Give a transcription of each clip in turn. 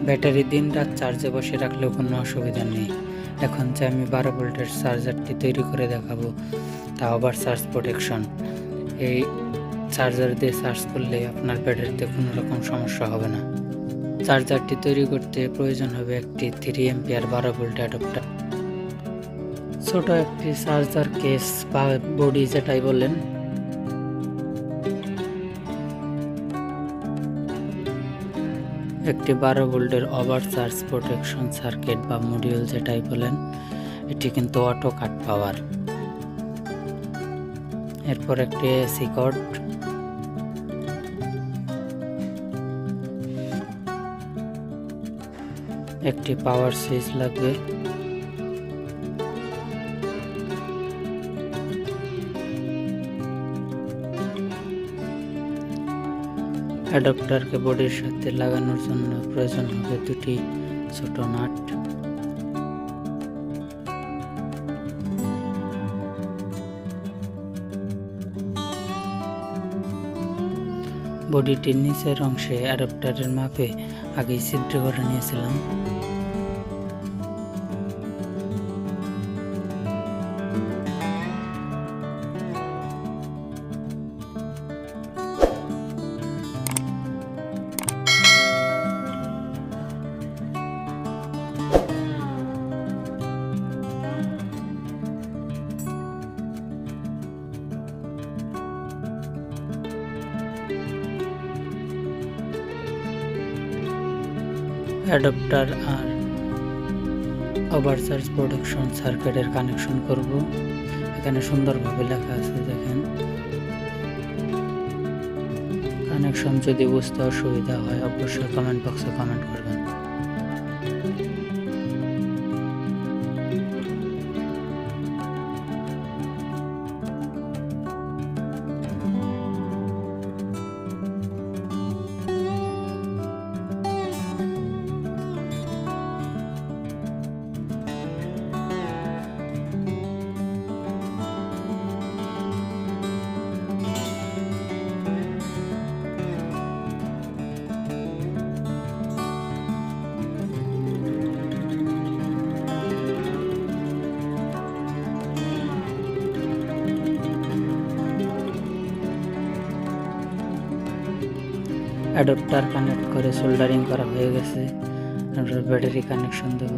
Battery দিন-রাত চার্জে বসিয়ে রাখলেও কোনো অসুবিধা নেই। এখন যে আমি 12 ভোল্টের চার্জারটি তৈরি করে দেখাবো, তা আবার চার্জ প্রোটেকশন। এই চার্জার দিয়ে চার্জ করলে আপনার ব্যাটারিতে কোনো রকম সমস্যা হবে না। চার্জারটি তৈরি করতে প্রয়োজন হবে একটি 3 অ্যাম্পিয়ার 12 ভোল্ট অ্যাডাপ্টার, ছোট একটি চার্জার কেস বা বডি যেটাই বলেন, একটি 12 ভোল্টের ওভার চার্জ প্রোটেকশন সার্কিট বা মডিউল যেটাই বলেন, এটি কিন্তু অটো কাট পাওয়ার। এরপর একটি এসি কর্ড, একটি পাওয়ার সুইচ লাগবে, অ্যাডাপ্টারকে বডির সাথে লাগানোর জন্য প্রয়োজন হবে দুটি ছোট নাট। বডিটির নিচের অংশে অ্যাডাপ্টারের মাপে আগেই ছিদ্র করে নিয়েছিলাম। অ্যাডাপ্টার আর ওভারচার্জ প্রোটেকশন সার্কিটের কানেকশন করব। এখানে সুন্দরভাবে লেখা আছে, দেখেন। কানেকশন যদি বুঝতে অসুবিধা হয় অবশ্যই কমেন্ট বক্সে কমেন্ট করবেন। অ্যাডাপ্টার কানেক্ট করে সোল্ডারিং করা হয়ে গেছে। আমরা ব্যাটারি কানেকশন দেব।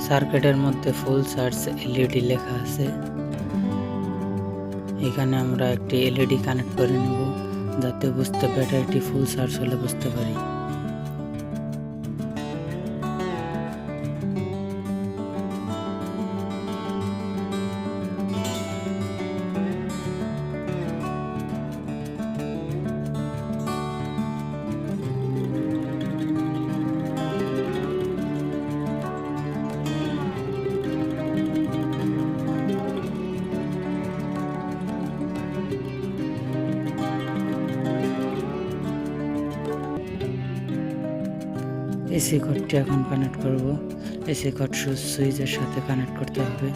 সার্কিটের মধ্যে ফুল চার্জ এলইডি লেখা আছে। এখানে আমরা একটি এলইডি কানেক্ট করে নেব, যাতে বুঝতে ব্যাটারিটি ফুল চার্জ হলে বুঝতে পারি। এসি কোডটি এখন কানেক্ট করব। এসি কোড সুইচের সাথে কানেক্ট করতে হবে।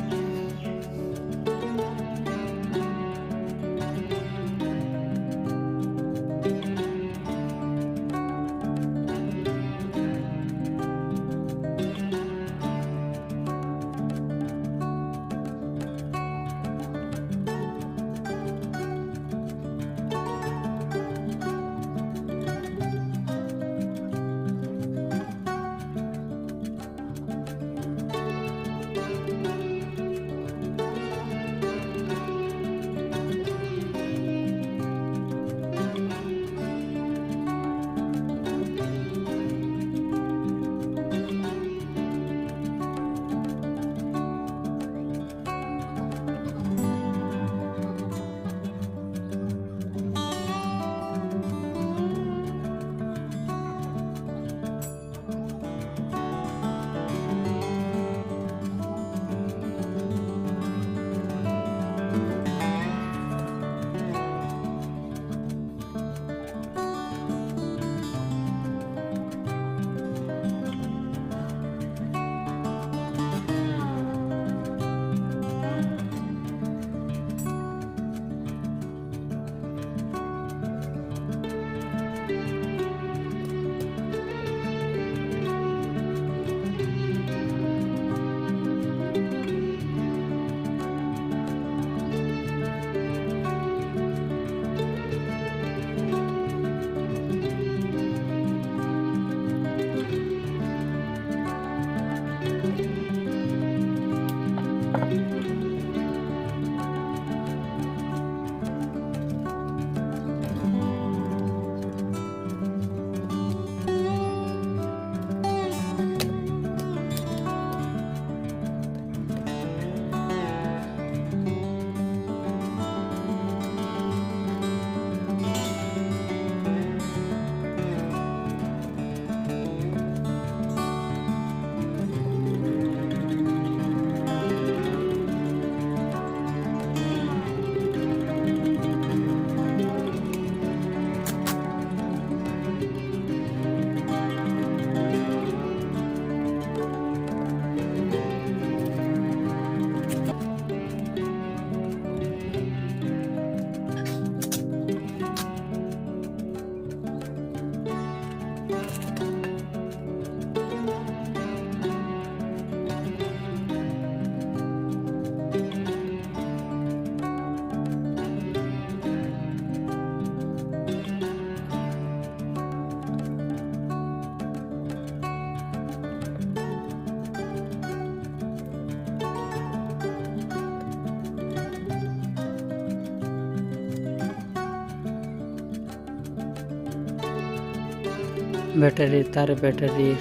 ব্যাটারির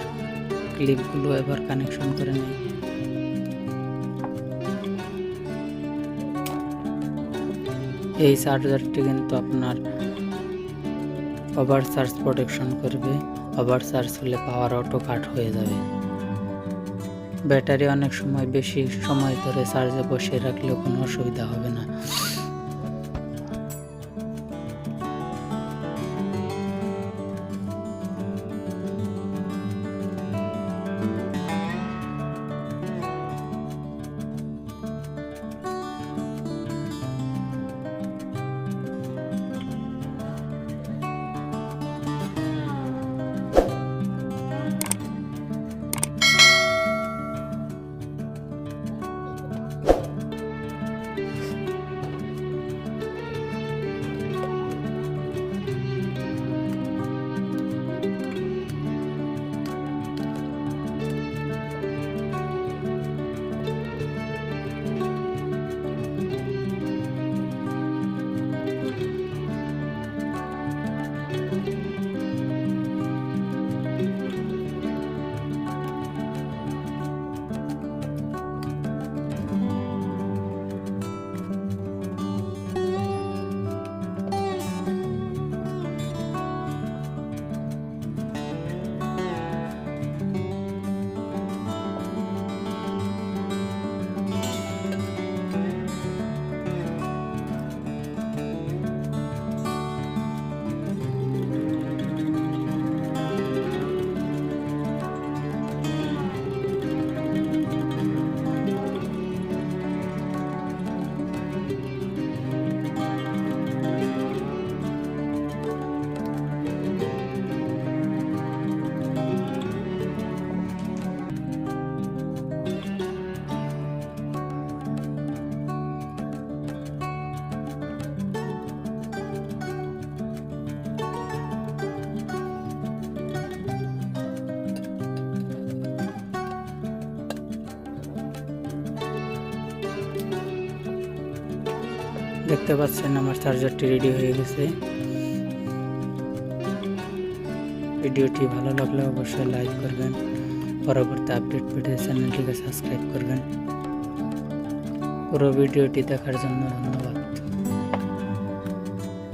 ক্লিপগুলো এবার কানেকশন করে নিই। এই চার্জারটি কিন্তু আপনার ওভার চার্জ প্রোটেকশন করবে। ওভার চার্জ হলে পাওয়ার অটো কাট হয়ে যাবে। ব্যাটারি অনেক সময় বেশি সময় ধরে চার্জে বসিয়ে রাখলেও কোনো অসুবিধা হবে না। দেখতে পাচ্ছেন আমার চার্জারটি রেডি হয়ে গেছে। ভিডিওটি ভালো লাগলে অবশ্যই লাইক করবেন, পরবর্তী আপডেট পেতে চ্যানেলটিকে সাবস্ক্রাইব করবেন। পুরো ভিডিওটি দেখার জন্য ধন্যবাদ।